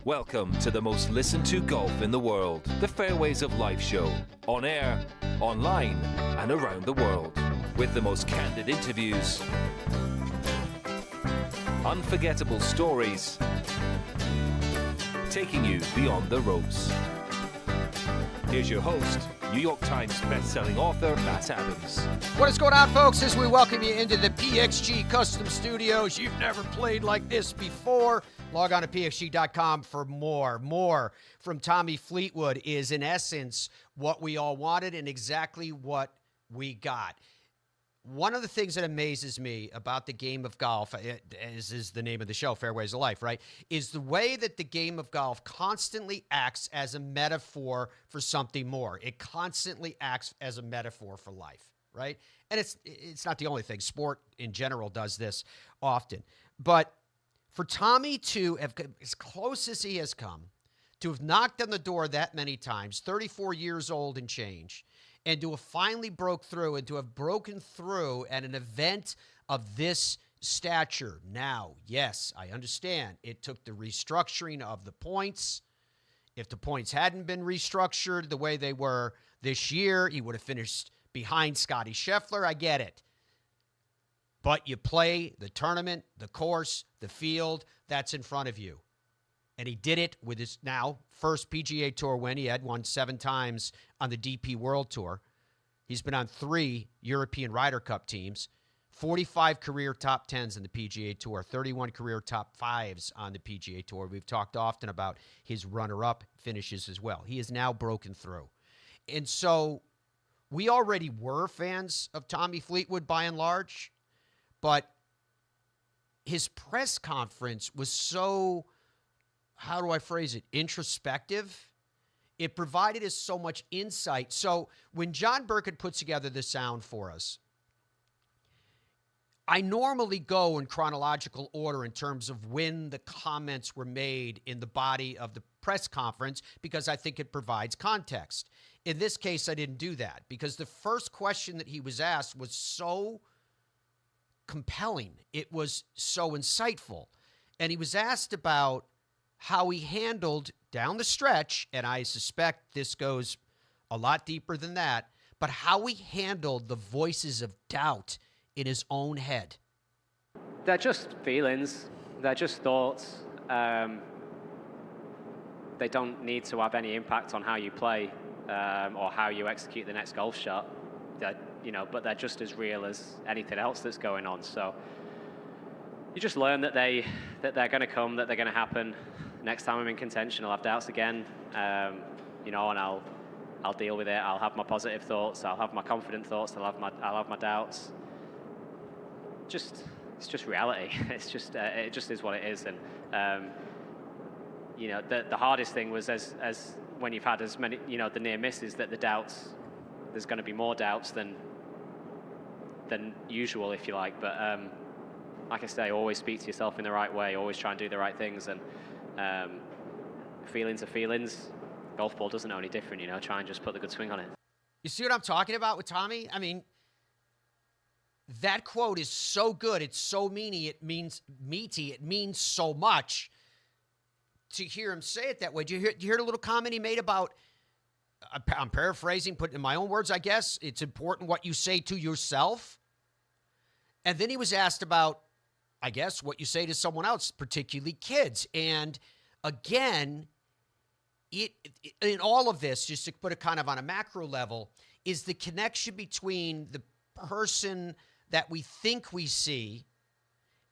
Welcome to the most listened to golf in the world, the Fairways of Life show, on air, online, and around the world, with the most candid interviews, unforgettable stories, taking you beyond the ropes. Here's your host, New York Times best-selling author, Matt Adams. What is going on, folks? As we welcome you into the PXG Custom Studios. You've never played like this before. Log on to pxg.com for more. More from Tommy Fleetwood is, in essence, what we all wanted and exactly what we got. One of the things that amazes me about the game of golf, as is the name of the show, Fairways of Life, right, is the way that the game of golf constantly acts as a metaphor for something more. It constantly acts as a metaphor for life, right? And it's not the only thing. Sport in general does this often. But for Tommy to have, as close as he has come, to have knocked on the door that many times, 34 years old and change, and to have finally broke through and to have broken through at an event of this stature. Now, yes, I understand it took the restructuring of the points. If the points hadn't been restructured the way they were this year, he would have finished behind Scottie Scheffler. I get it. But you play the tournament, the course, the field that's in front of you. And he did it with his now first PGA Tour win. He had won 7 times on the DP World Tour. He's been on 3 European Ryder Cup teams, 45 career top 10s in the PGA Tour, 31 career top 5s on the PGA Tour. We've talked often about his runner-up finishes as well. He has now broken through. And so we already were fans of Tommy Fleetwood by and large, but his press conference was so, how do I phrase it, introspective. It provided us so much insight. So when John Burkett puts together the sound for us, I normally go in chronological order in terms of when the comments were made in the body of the press conference because I think it provides context. In this case, I didn't do that because the first question that he was asked was so compelling. It was so insightful. And he was asked about how he handled down the stretch, and I suspect this goes a lot deeper than that, but how he handled the voices of doubt in his own head. They're just feelings. They're just thoughts. They don't need to have any impact on how you play or how you execute the next golf shot. But they're just as real as anything else that's going on. So you just learn that they're going to come, that they're going to happen. Next time I'm in contention, I'll have doubts again, and I'll deal with it. I'll have my positive thoughts. I'll have my confident thoughts. I'll have my doubts. It's just reality. It just is what it is. And the hardest thing was as when you've had as many, the near misses, that the doubts, there's going to be more doubts than usual, if you like. But like I say, always speak to yourself in the right way. Always try and do the right things. And feelings are feelings. Golf ball doesn't know any different, Try and just put the good swing on it. You see what I'm talking about with Tommy? I mean, that quote is so good. It's so meaty. It means so much to hear him say it that way. Do you hear the little comment he made about, I'm paraphrasing, put in my own words, I guess, it's important what you say to yourself. And then he was asked about, I guess, what you say to someone else, particularly kids. And again, in all of this, just to put it kind of on a macro level, is the connection between the person that we think we see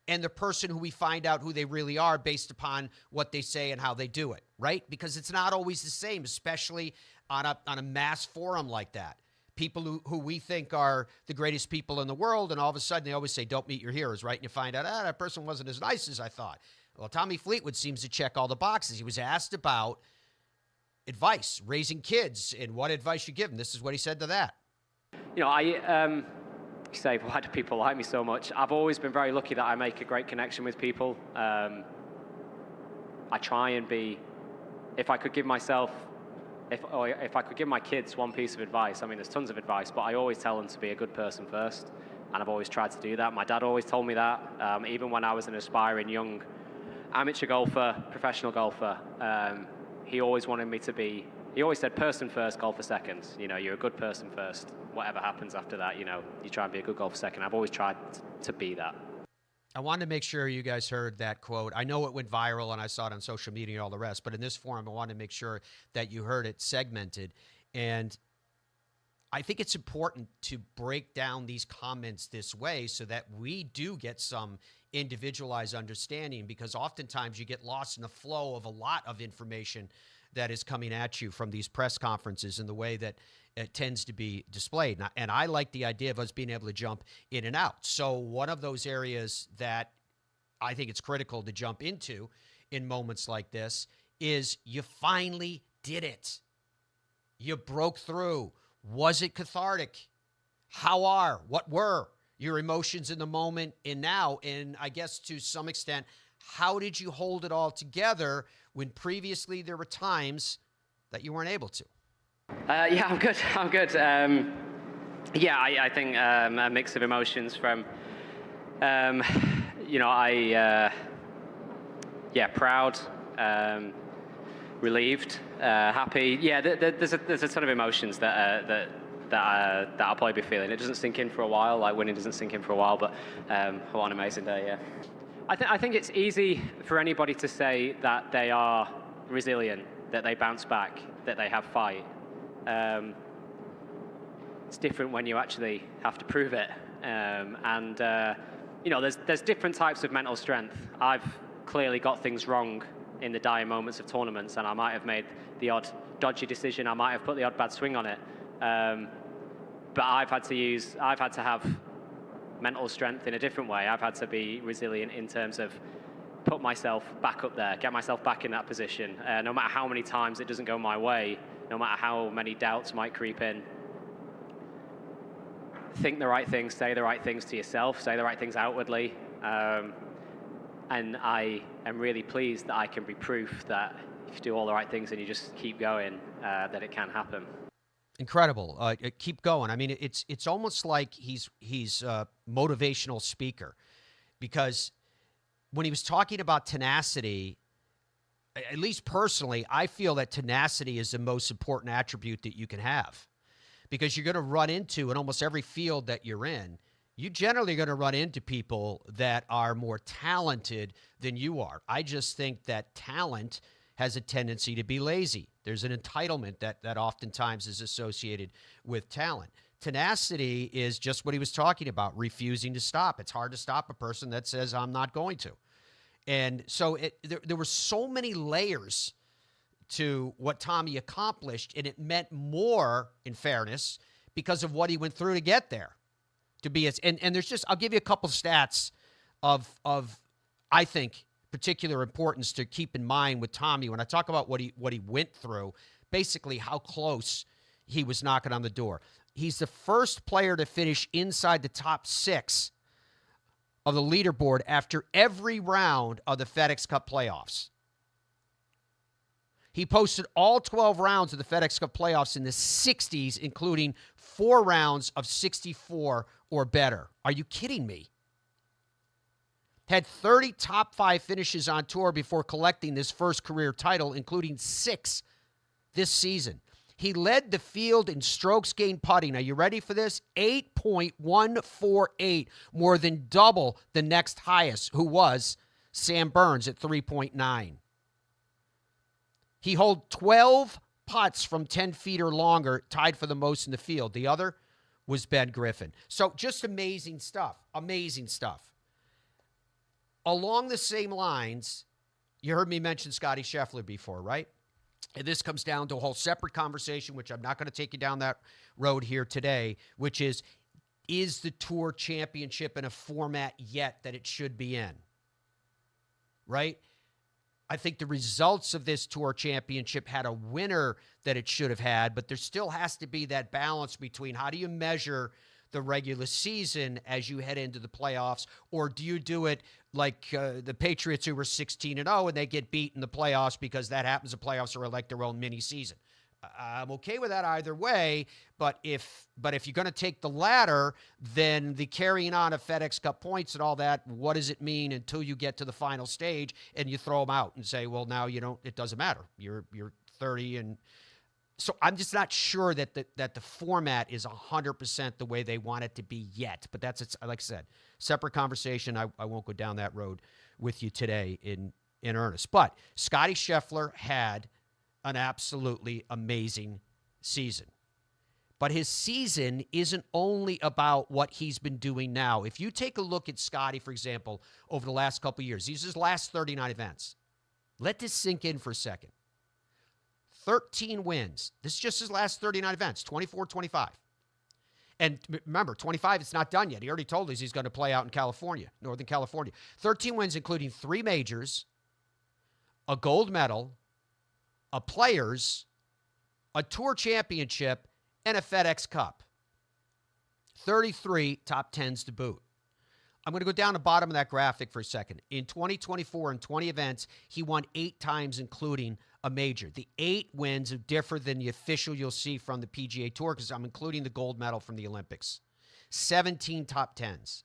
and the person who we find out who they really are based upon what they say and how they do it, right? Because it's not always the same, especially on a mass forum like that. People who we think are the greatest people in the world, and all of a sudden they always say, don't meet your heroes, right? And you find out, that person wasn't as nice as I thought. Well, Tommy Fleetwood seems to check all the boxes. He was asked about advice, raising kids, and what advice you give him. This is what he said to that. You say, why do people like me so much? I've always been very lucky that I make a great connection with people. I try and be, if I could give myself, if I could give my kids one piece of advice, I mean, there's tons of advice, but I always tell them to be a good person first, and I've always tried to do that. My dad always told me that, even when I was an aspiring young amateur golfer, professional golfer, he always wanted me to be, he always said person first, golfer second. You know, you're a good person first. Whatever happens after that, you know, you try and be a good golfer second. I've always tried to be that. I wanted to make sure you guys heard that quote. I know it went viral and I saw it on social media and all the rest, but in this forum, I wanted to make sure that you heard it segmented. And I think it's important to break down these comments this way so that we do get some individualized understanding, because oftentimes you get lost in the flow of a lot of information that is coming at you from these press conferences and the way that it tends to be displayed. And I like the idea of us being able to jump in and out. So one of those areas that I think it's critical to jump into in moments like this is you finally did it. You broke through. Was it cathartic? What were your emotions in the moment and now? And I guess to some extent, how did you hold it all together when previously there were times that you weren't able to? Yeah, I'm good. I think a mix of emotions from, proud, relieved, happy. Yeah, there's a ton of emotions that I'll probably be feeling. It doesn't sink in for a while, like winning doesn't sink in for a while, but what an amazing day, yeah. I think it's easy for anybody to say that they are resilient, that they bounce back, that they have fight. It's different when you actually have to prove it. There's different types of mental strength. I've clearly got things wrong in the dire moments of tournaments, and I might have made the odd dodgy decision. I might have put the odd bad swing on it. But I've had to have mental strength in a different way. I've had to be resilient in terms of put myself back up there, get myself back in that position. No matter how many times it doesn't go my way, no matter how many doubts might creep in, think the right things, say the right things to yourself, say the right things outwardly. And I am really pleased that I can be proof that if you do all the right things and you just keep going, that it can happen. Incredible. Keep going. I mean, it's almost like he's a motivational speaker, because when he was talking about tenacity, at least personally, I feel that tenacity is the most important attribute that you can have, because you're going to run into, in almost every field that you're in, you're generally going to run into people that are more talented than you are. I just think that talent has a tendency to be lazy. There's an entitlement that oftentimes is associated with talent. Tenacity is just what he was talking about, refusing to stop. It's hard to stop a person that says, I'm not going to. And so there were so many layers to what Tommy accomplished, and it meant more, in fairness, because of what he went through to get there. And there's just, I'll give you a couple stats of I think, particular importance to keep in mind with Tommy when I talk about what he went through, basically how close he was knocking on the door. He's the first player to finish inside the top 6 of the leaderboard after every round of the FedEx Cup playoffs. He posted all 12 rounds of the FedEx Cup playoffs in the 60s, including 4 rounds of 64 or better. Are you kidding me? Had 30 top 5 finishes on tour before collecting this first career title, including 6 this season. He led the field in strokes gained putting. Are you ready for this? 8.148, more than double the next highest, who was Sam Burns at 3.9. He held 12 putts from 10 feet or longer, tied for the most in the field. The other was Ben Griffin. So just amazing stuff. Amazing stuff. Along the same lines, you heard me mention Scottie Scheffler before, right? And this comes down to a whole separate conversation, which I'm not going to take you down that road here today, which is the Tour Championship in a format yet that it should be in? Right? I think the results of this Tour Championship had a winner that it should have had, but there still has to be that balance between how do you measure the regular season as you head into the playoffs, or do you do it like the Patriots, who were 16-0 and they get beat in the playoffs because that happens? The playoffs are like their own mini season. I'm okay with that either way. But if you're going to take the latter, then the carrying on of FedEx Cup points and all that, what does it mean until you get to the final stage and you throw them out and say, well, now you don't. It doesn't matter. You're 30 and. So I'm just not sure that the format is 100% the way they want it to be yet. But that's, like I said, separate conversation. I won't go down that road with you today in earnest. But Scottie Scheffler had an absolutely amazing season. But his season isn't only about what he's been doing now. If you take a look at Scottie, for example, over the last couple of years, these are his last 39 events. Let this sink in for a second. 13 wins. This is just his last 39 events, 24, 25. And remember, 25, it's not done yet. He already told us he's going to play out in California, Northern California. 13 wins, including 3 majors, a gold medal, a Players, a Tour Championship, and a FedEx Cup. 33 top 10s to boot. I'm going to go down the bottom of that graphic for a second. In 2024, in 20 events, he won 8 times, including a major. The 8 wins differ than the official you'll see from the PGA Tour because I'm including the gold medal from the Olympics. 17 top 10s.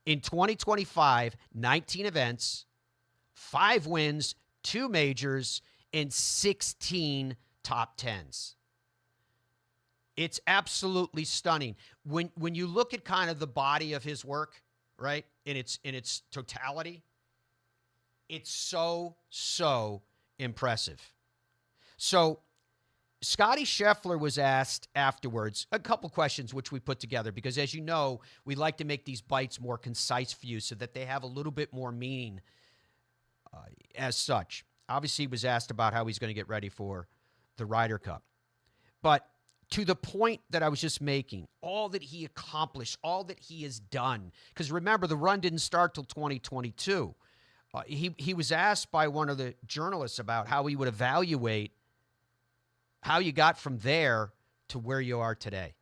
In 2025, 19 events, 5 wins, 2 majors, and 16 top 10s. It's absolutely stunning. When you look at kind of the body of his work, right, in its totality, it's so impressive. So Scottie Scheffler was asked afterwards a couple questions which we put together because, as you know, we like to make these bites more concise for you so that they have a little bit more meaning as such. Obviously, he was asked about how he's going to get ready for the Ryder Cup. But to the point that I was just making, all that he accomplished, all that he has done, because remember, the run didn't start till 2022. He was asked by one of the journalists about how he would evaluate how you got from there to where you are today.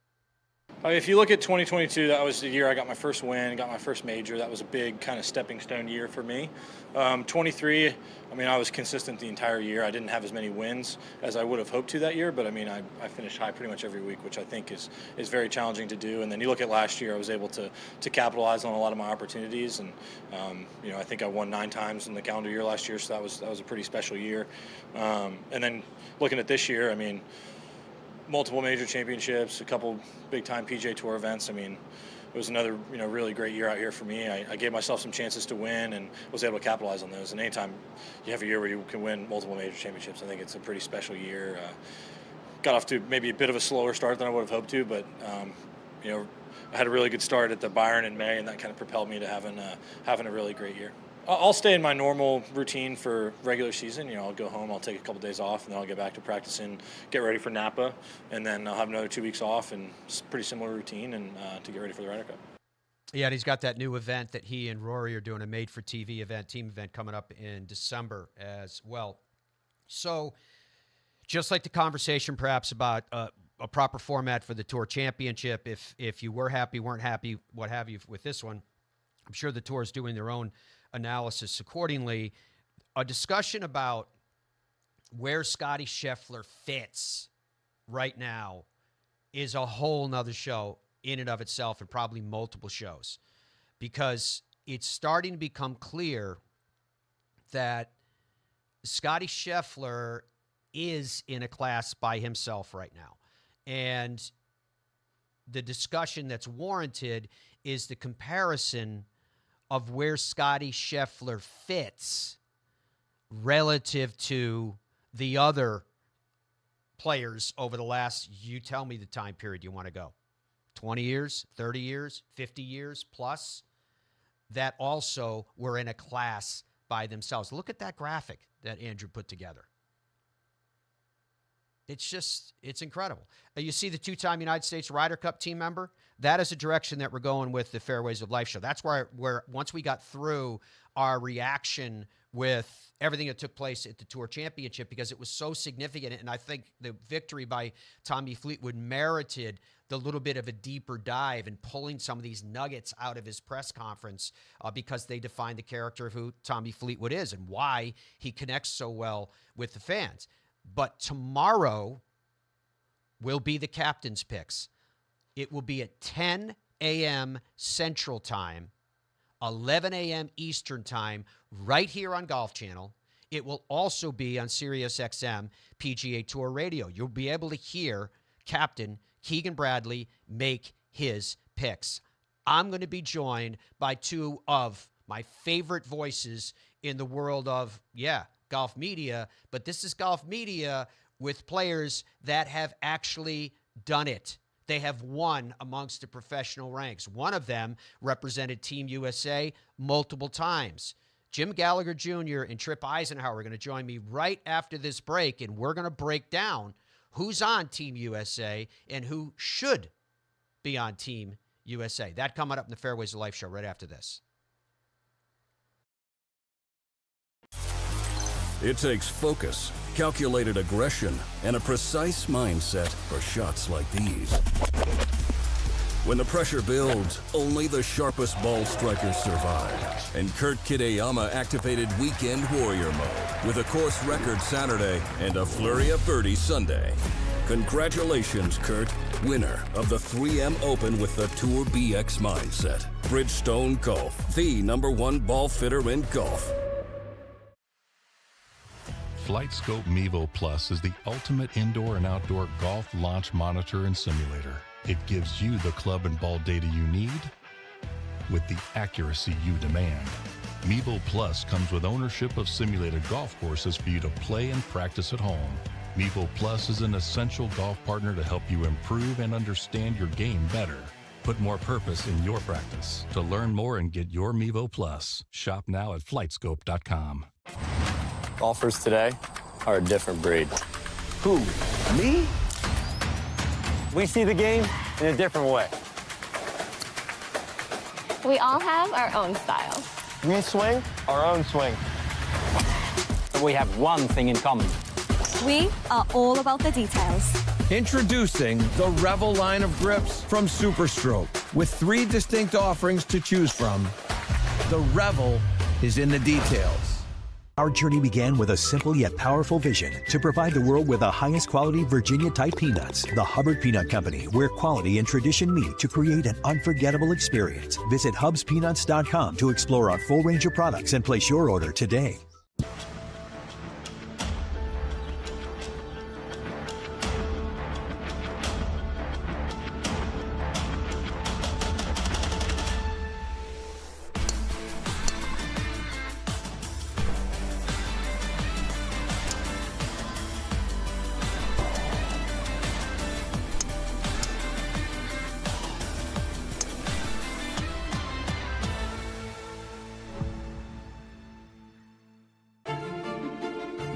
If you look at 2022, that was the year I got my first win, got my first major. That was a big kind of stepping stone year for me. 23, I mean, I was consistent the entire year. I didn't have as many wins as I would have hoped to that year, but I mean, I finished high pretty much every week, which I think is very challenging to do. And then you look at last year, I was able to capitalize on a lot of my opportunities. And, I think I won 9 times in the calendar year last year, so that was a pretty special year. And then looking at this year, I mean, multiple major championships, a couple big-time PGA Tour events. I mean, it was another, really great year out here for me. I gave myself some chances to win and was able to capitalize on those. And anytime you have a year where you can win multiple major championships, I think it's a pretty special year. Got off to maybe a bit of a slower start than I would have hoped to, but, I had a really good start at the Byron in May, and that kind of propelled me to having a really great year. I'll stay in my normal routine for regular season. I'll go home, I'll take a couple days off, and then I'll get back to practicing, get ready for Napa, and then I'll have another 2 weeks off, and it's a pretty similar routine and to get ready for the Ryder Cup. Yeah, and he's got that new event that he and Rory are doing, a made-for-TV event, team event coming up in December as well. So just like the conversation perhaps about a proper format for the Tour Championship, if you were happy, weren't happy, what have you with this one, I'm sure the Tour is doing their own analysis accordingly. A discussion about where Scottie Scheffler fits right now is a whole nother show in and of itself, and probably multiple shows, because it's starting to become clear that Scottie Scheffler is in a class by himself right now. And the discussion that's warranted is the comparison of where Scottie Scheffler fits relative to the other players over the last, you tell me the time period you want to go, 20 years, 30 years, 50 years plus, that also were in a class by themselves. Look at that graphic that Andrew put together. It's incredible. You see the 2-time United States Ryder Cup team member? That is a direction that we're going with the Fairways of Life show. That's where once we got through our reaction with everything that took place at the Tour Championship, because it was so significant, and I think the victory by Tommy Fleetwood merited the little bit of a deeper dive and pulling some of these nuggets out of his press conference because they define the character of who Tommy Fleetwood is and why he connects so well with the fans. But tomorrow will be the captain's picks. It will be at 10 a.m. Central Time, 11 a.m. Eastern Time, right here on Golf Channel. It will also be on Sirius XM PGA Tour Radio. You'll be able to hear Captain Keegan Bradley make his picks. I'm going to be joined by two of my favorite voices in the world of, golf media, but this is golf media with players that have actually done it. They have won amongst the professional ranks. One of them represented Team USA multiple times. Jim Gallagher Jr. and Tripp Isenhour are going to join me right after this break, and we're going to break down who's on Team USA and who should be on Team USA. That coming up in the Fairways of Life show right after this. It takes focus, calculated aggression, and a precise mindset for shots like these. When the pressure builds, only the sharpest ball strikers survive. And Kurt Kitayama activated Weekend Warrior mode with a course record Saturday and a flurry of birdies Sunday. Congratulations, Kurt, winner of the 3M Open with the Tour BX mindset. Bridgestone Golf, the #1 ball fitter in golf. FlightScope Mevo Plus is the ultimate indoor and outdoor golf launch monitor and simulator. It gives you the club and ball data you need with the accuracy you demand. Mevo Plus comes with ownership of simulated golf courses for you to play and practice at home. Mevo Plus is an essential golf partner to help you improve and understand your game better. Put more purpose in your practice. To learn more and get your Mevo Plus, shop now at flightscope.com. Golfers today are a different breed. Who? Me? We see the game in a different way. We all have our own style. We swing our own swing. We have one thing in common. We are all about the details. Introducing the Revel line of grips from Superstroke. With 3 distinct offerings to choose from, the Revel is in the details. Our journey began with a simple yet powerful vision to provide the world with the highest quality Virginia-type peanuts. The Hubbard Peanut Company, where quality and tradition meet to create an unforgettable experience. Visit hubspeanuts.com to explore our full range of products and place your order today.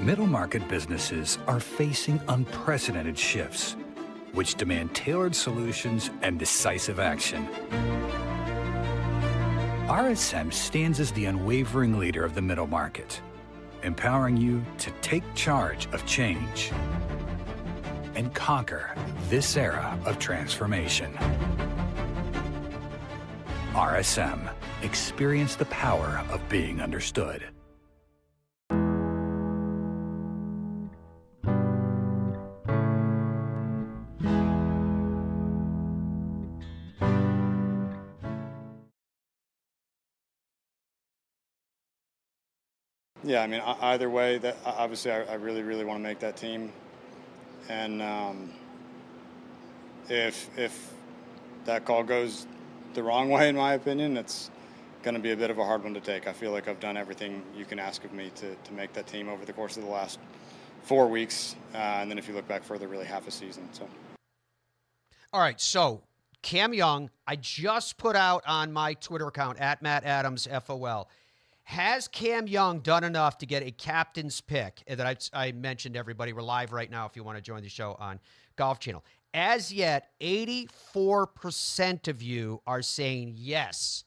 Middle market businesses are facing unprecedented shifts, which demand tailored solutions and decisive action. RSM stands as the unwavering leader of the middle market, empowering you to take charge of change and conquer this era of transformation. RSM. Experience the power of being understood. Yeah, I mean, either way, that obviously I really, really want to make that team. And if that call goes the wrong way, in my opinion, it's going to be a bit of a hard one to take. I feel like I've done everything you can ask of me to make that team over the course of the last 4 weeks. And then if you look back further, really half a season. So. All right, so Cam Young, I just put out on my Twitter account, @MattAdamsFOL. Has Cam Young done enough to get a captain's pick? That I mentioned, everybody. We're live right now if you want to join the show on Golf Channel. As yet, 84% of you are saying yes.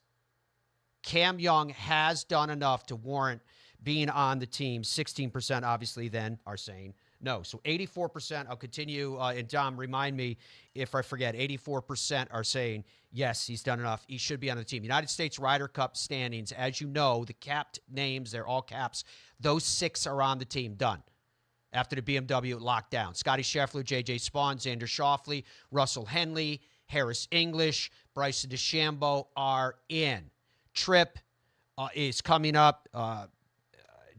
Cam Young has done enough to warrant being on the team. 16% obviously then are saying no. So 84%, I'll continue. And Dom, remind me if I forget, 84% are saying yes, he's done enough. He should be on the team. United States Ryder Cup standings, as you know, the capped names, they're all caps. Those 6 are on the team. Done. after the BMW locked down. Scottie Scheffler, J.J. Spaun, Xander Schauffele, Russell Henley, Harris English, Bryson DeChambeau are in. Tripp is coming up.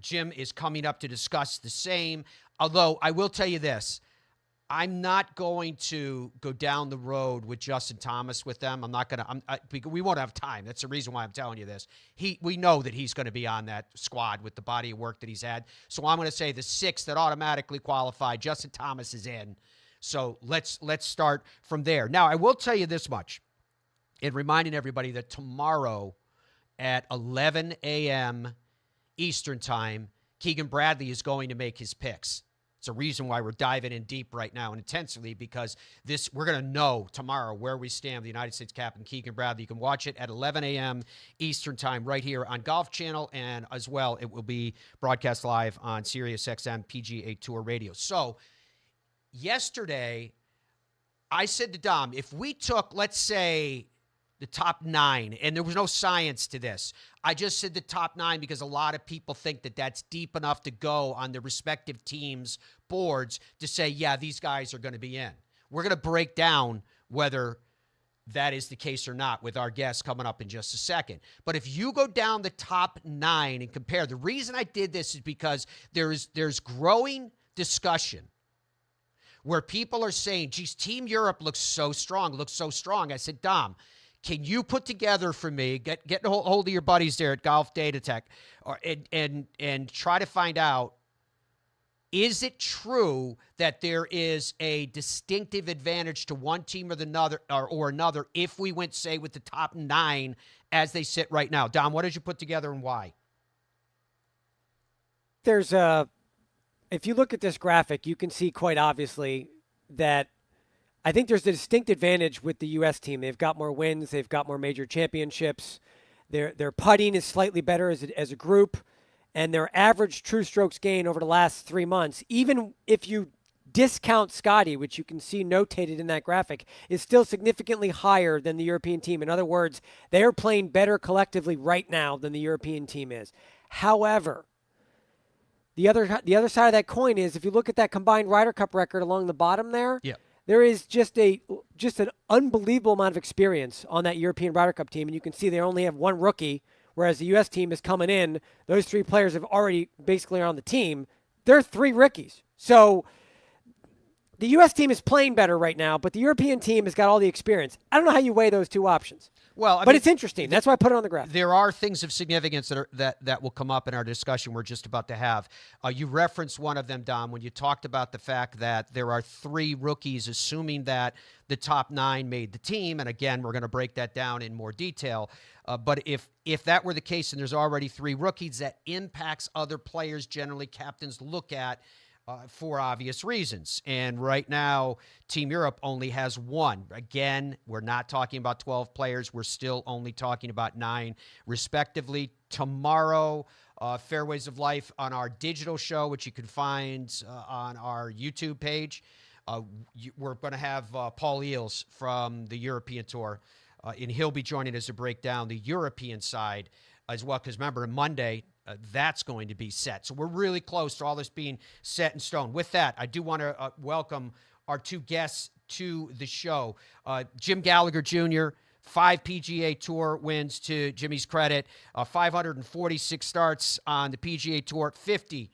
Jim is coming up to discuss the same. Although I will tell you this, I'm not going to go down the road with Justin Thomas with them. I'm not going to. We won't have time. That's the reason why I'm telling you this. We know that he's going to be on that squad with the body of work that he's had. So I'm going to say the 6 that automatically qualify. Justin Thomas is in. So let's start from there. Now I will tell you this much, and reminding everybody that tomorrow at 11 a.m. Eastern Time, Keegan Bradley is going to make his picks. It's a reason why we're diving in deep right now and intensely, because we're going to know tomorrow where we stand with the United States captain, Keegan Bradley. You can watch it at 11 a.m. Eastern Time right here on Golf Channel, and as well, it will be broadcast live on SiriusXM PGA Tour Radio. So yesterday, I said to Dom, if we took, let's say, the top 9, and there was no science to this. I just said the top 9 because a lot of people think that that's deep enough to go on the respective teams' boards to say, yeah, these guys are going to be in. We're going to break down whether that is the case or not with our guests coming up in just a second. But if you go down the top 9 and compare, the reason I did this is because there's growing discussion where people are saying, geez, Team Europe looks so strong. I said, Dom, can you put together for me, get a hold of your buddies there at Golf Data Tech, and try to find out, is it true that there is a distinctive advantage to one team or another if we went, say, with the top 9 as they sit right now? Dom, what did you put together and why? If you look at this graphic, you can see quite obviously that I think there's a distinct advantage with the U.S. team. They've got more wins. They've got more major championships. Their putting is slightly better as a group. And their average true strokes gain over the last 3 months, even if you discount Scottie, which you can see notated in that graphic, is still significantly higher than the European team. In other words, they are playing better collectively right now than the European team is. However, the other side of that coin is if you look at that combined Ryder Cup record along the bottom there, there is just an unbelievable amount of experience on that European Ryder Cup team, and you can see they only have one rookie, whereas the U.S. team is coming in. Those 3 players have already basically are on the team. They're 3 rookies. So the U.S. team is playing better right now, but the European team has got all the experience. I don't know how you weigh those 2 options. Well, but it's interesting. That's why I put it on the graph. There are things of significance that will come up in our discussion we're just about to have. You referenced one of them, Dom, when you talked about the fact that there are 3 rookies, assuming that the top 9 made the team. And again, we're going to break that down in more detail. But if that were the case and there's already 3 rookies, that impacts other players generally captains look at for obvious reasons. And right now, Team Europe only has 1. Again, we're not talking about 12 players. We're still only talking about 9, respectively. Tomorrow, Fairways of Life on our digital show, which you can find on our YouTube page. We're going to have Paul Eales from the European Tour, and he'll be joining us to break down the European side as well, because remember, Monday, that's going to be set. So we're really close to all this being set in stone. With that, I do want to welcome our 2 guests to the show. Jim Gallagher Jr., 5 PGA Tour wins to Jimmy's credit, 546 starts on the PGA Tour, 50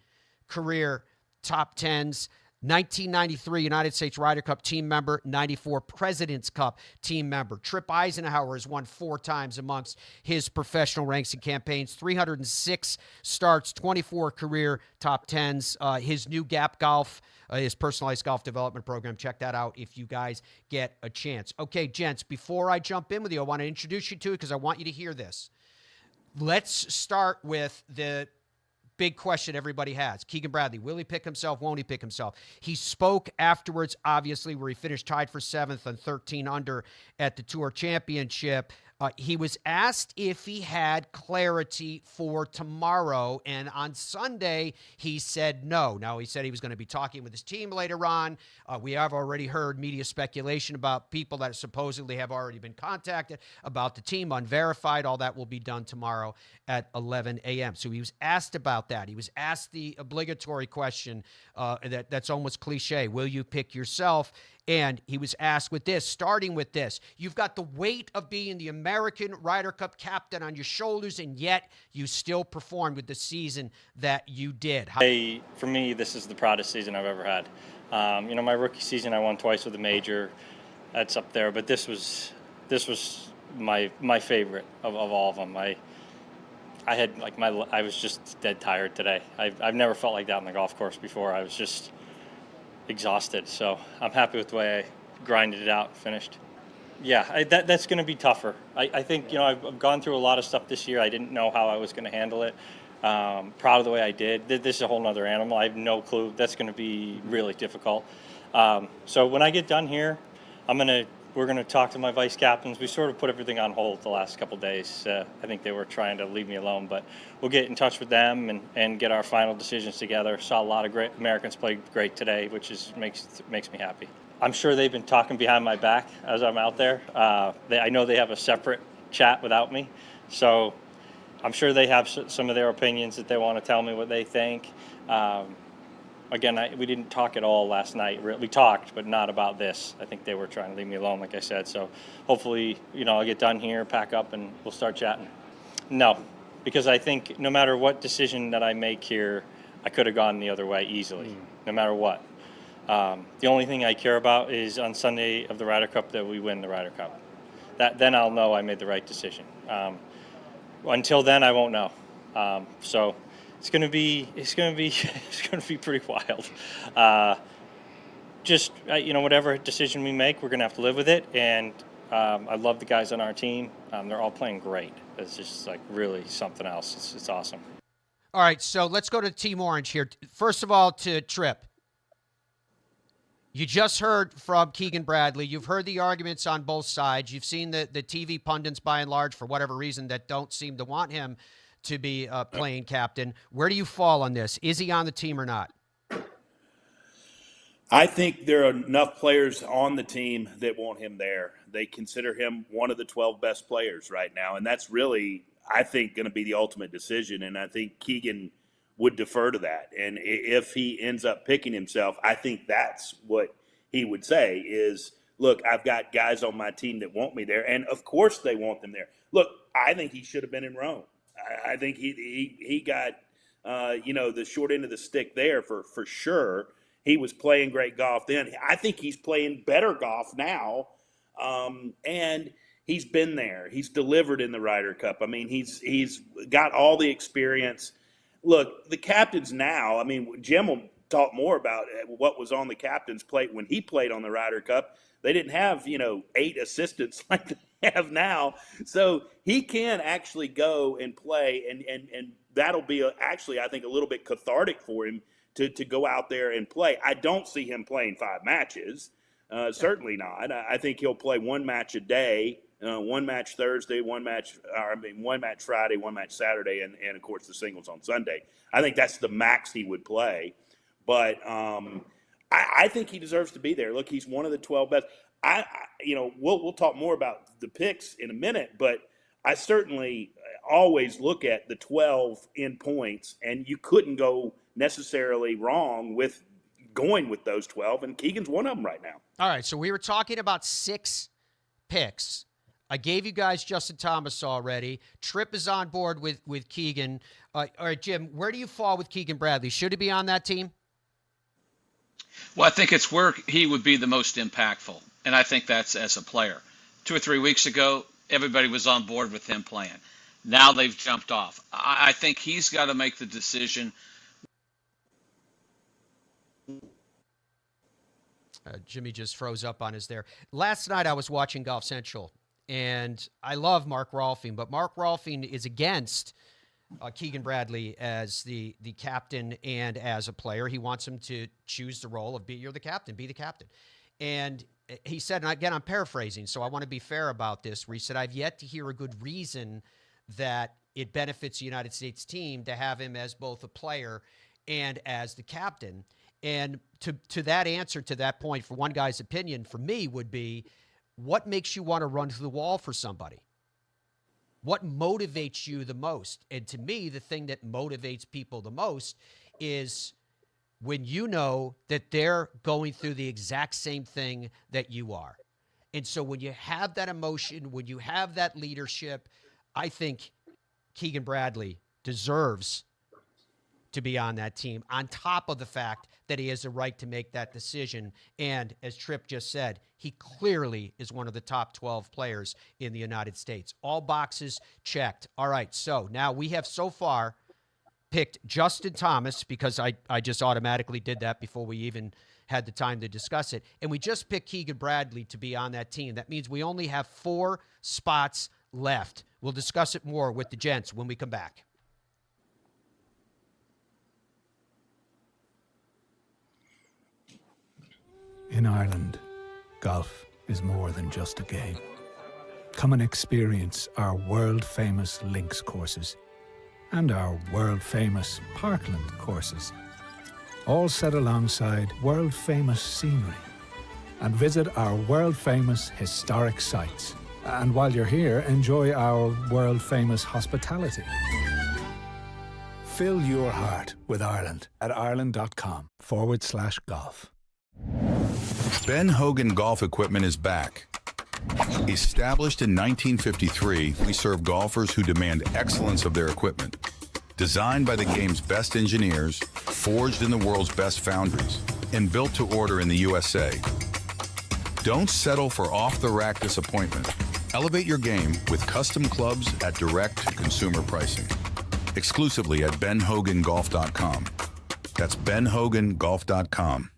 career top 10s. 1993 United States Ryder Cup team member, 94 President's Cup team member. Tripp Isenhour has won 4 times amongst his professional ranks and campaigns, 306 starts, 24 career top 10s. His new Gap Golf, his personalized golf development program. Check that out if you guys get a chance. Okay, gents, before I jump in with you, I want to introduce you to it because I want you to hear this. Let's start with the big question everybody has. Keegan Bradley, will he pick himself? Won't he pick himself? He spoke afterwards, obviously, where he finished tied for 7th and 13 under at the Tour Championship. He was asked if he had clarity for tomorrow, and on Sunday, he said no. Now, he said he was going to be talking with his team later on. We have already heard media speculation about people that supposedly have already been contacted about the team, unverified. All that will be done tomorrow at 11 a.m. So he was asked about that. He was asked the obligatory question that's almost cliche, will you pick yourself? And he was asked with this, starting with this, you've got the weight of being the American Ryder Cup captain on your shoulders, and yet you still performed with the season that you did. For me, this is the proudest season I've ever had. My rookie season, I won twice with a major. That's up there, but this was my favorite of all of them. I was just dead tired today. I've never felt like that on the golf course before. I was just exhausted, so I'm happy with the way I grinded it out and finished. Yeah, that's going to be tougher. I think, I've gone through a lot of stuff this year. I didn't know how I was going to handle it. Proud of the way I did. This is a whole nother animal. I have no clue. That's going to be really difficult. So when I get done here, we're going to talk to my vice captains. We sort of put everything on hold the last couple of days. I think they were trying to leave me alone, but we'll get in touch with them and get our final decisions together. Saw a lot of great Americans play great today, which makes me happy. I'm sure they've been talking behind my back as I'm out there. I know they have a separate chat without me, so I'm sure they have some of their opinions that they want to tell me what they think. Again, we didn't talk at all last night. We talked, but not about this. I think they were trying to leave me alone, like I said. So hopefully, I'll get done here, pack up, and we'll start chatting. No, because I think no matter what decision that I make here, I could have gone the other way easily, no matter what. The only thing I care about is on Sunday of the Ryder Cup that we win the Ryder Cup. Then I'll know I made the right decision. Until then, I won't know. So. It's gonna be pretty wild. Whatever decision we make, we're gonna have to live with it. And I love the guys on our team. They're all playing great. It's just really something else. It's awesome. All right, so let's go to Team Orange here. First of all, to Tripp. You just heard from Keegan Bradley. You've heard the arguments on both sides. You've seen the TV pundits, by and large, for whatever reason, that don't seem to want him to be playing captain. Where do you fall on this? Is he on the team or not? I think there are enough players on the team that want him there. They consider him one of the 12 best players right now, and that's really, I think, going to be the ultimate decision, and I think Keegan would defer to that. And if he ends up picking himself, I think that's what he would say is, look, I've got guys on my team that want me there, and of course they want them there. Look, I think he should have been in Rome. I think he got, the short end of the stick there for sure. He was playing great golf then. I think he's playing better golf now, and he's been there. He's delivered in the Ryder Cup. I mean, he's got all the experience. Look, the captains now, Jim will talk more about what was on the captain's plate when he played on the Ryder Cup. They didn't have, 8 assistants like they have now. So he can actually go and play, and that'll be actually, I think, a little bit cathartic for him to go out there and play. I don't see him playing 5 matches. Certainly not. I think he'll play 1 match a day, 1 match Thursday, 1 match Friday, 1 match Saturday, and of course the singles on Sunday. I think that's the max he would play. But I think he deserves to be there. Look, he's one of the 12 best. We'll talk more about the picks in a minute, but I certainly always look at the 12 in points, and you couldn't go necessarily wrong with going with those 12, and Keegan's one of them right now. All right, so we were talking about 6 picks. I gave you guys Justin Thomas already. Tripp is on board with Keegan. All right, Jim, where do you fall with Keegan Bradley? Should he be on that team? Well, I think it's where he would be the most impactful, and I think that's as a player. 2 or 3 weeks ago, everybody was on board with him playing. Now they've jumped off. I think he's got to make the decision. Jimmy just froze up on us there. Last night I was watching Golf Central, and I love Mark Rolfing, but Mark Rolfing is against Keegan Bradley as the captain and as a player. He wants him to choose the role of you're the captain, be the captain. And he said, and again, I'm paraphrasing, so I want to be fair about this, where he said, I've yet to hear a good reason that it benefits the United States team to have him as both a player and as the captain. And to that answer, to that point, for one guy's opinion, for me, would be, what makes you want to run to the wall for somebody? What motivates you the most? And to me, the thing that motivates people the most is when you know that they're going through the exact same thing that you are. And so when you have that emotion, when you have that leadership, I think Keegan Bradley deserves to be on that team, on top of the fact that he has the right to make that decision. And as Tripp just said, he clearly is one of the top 12 players in the United States. All boxes checked. All right, so now we have so far picked Justin Thomas, because I just automatically did that before we even had the time to discuss it. And we just picked Keegan Bradley to be on that team. That means we only have 4 spots left. We'll discuss it more with the gents when we come back. In Ireland, golf is more than just a game. Come and experience our world-famous links courses and our world-famous Parkland courses, all set alongside world-famous scenery. And visit our world-famous historic sites. And while you're here, enjoy our world-famous hospitality. Fill your heart with Ireland at ireland.com/golf. Ben Hogan Golf Equipment is back. Established in 1953, we serve golfers who demand excellence of their equipment. Designed by the game's best engineers, forged in the world's best foundries, and built to order in the USA. Don't settle for off-the-rack disappointment. Elevate your game with custom clubs at direct-to-consumer pricing. Exclusively at benhogangolf.com. That's benhogangolf.com.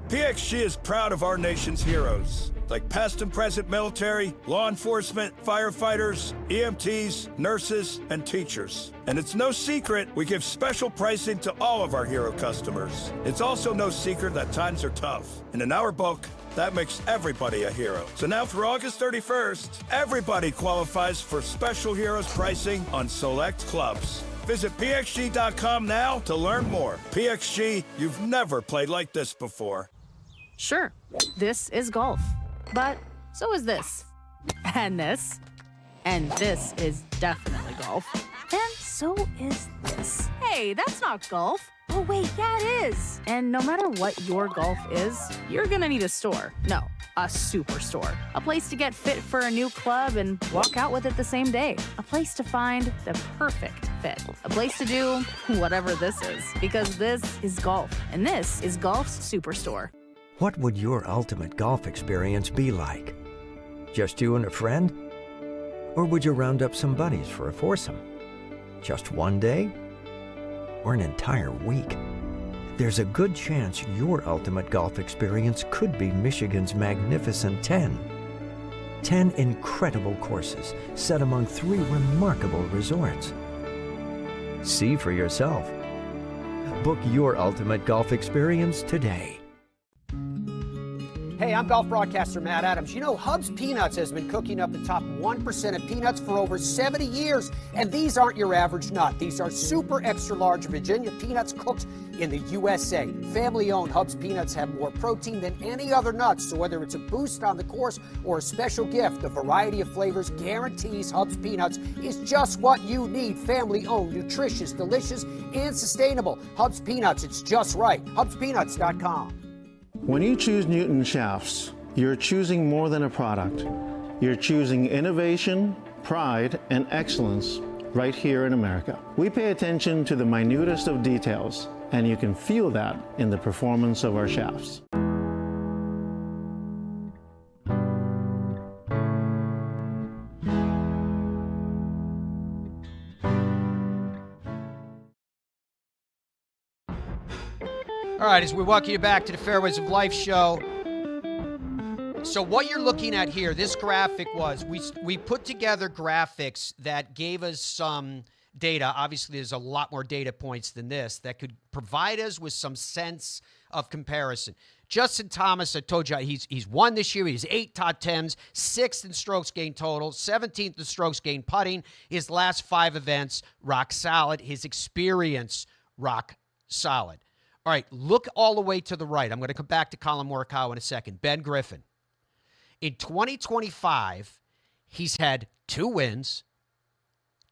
PXG is proud of our nation's heroes, like past and present military, law enforcement, firefighters, EMTs, nurses, and teachers. And it's no secret we give special pricing to all of our hero customers. It's also no secret that times are tough. And in our book, that makes everybody a hero. So now through August 31st, everybody qualifies for Special Heroes pricing on select clubs. Visit PXG.com now to learn more. PXG, you've never played like this before. Sure, this is golf, but so is this, and this is definitely golf, and so is this. Hey, that's not golf. Oh wait, yeah it is. And no matter what your golf is, you're gonna need a store. No, a superstore. A place to get fit for a new club and walk out with it the same day. A place to find the perfect fit. A place to do whatever this is, because this is golf, and this is golf's superstore. What would your ultimate golf experience be like? Just you and a friend? Or would you round up some buddies for a foursome? Just one day? Or an entire week? There's a good chance your ultimate golf experience could be Michigan's magnificent 10. 10 incredible courses set among 3 remarkable resorts. See for yourself. Book your ultimate golf experience today. Hey, I'm golf broadcaster Matt Adams. You know, Hub's Peanuts has been cooking up the top 1% of peanuts for over 70 years. And these aren't your average nut. These are super extra large Virginia peanuts cooked in the USA. Family-owned Hub's Peanuts have more protein than any other nuts. So whether it's a boost on the course or a special gift, a variety of flavors guarantees Hub's Peanuts is just what you need. Family-owned, nutritious, delicious, and sustainable. Hub's Peanuts, it's just right. HubsPeanuts.com. When you choose Newton shafts, you're choosing more than a product. You're choosing innovation, pride, and excellence right here in America. We pay attention to the minutest of details, and you can feel that in the performance of our shafts. All right, as we welcome you back to the Fairways of Life show. So what you're looking at here, this graphic was, we put together graphics that gave us some data. Obviously, there's a lot more data points than this that could provide us with some sense of comparison. Justin Thomas, I told you, he's won this year. He's 8 top 10s, 6th in strokes gained total, 17th in strokes gained putting. His last 5 events, rock solid. His experience, rock solid. All right, look all the way to the right. I'm going to come back to Colin Morikawa in a second. Ben Griffin. In 2025, he's had 2 wins,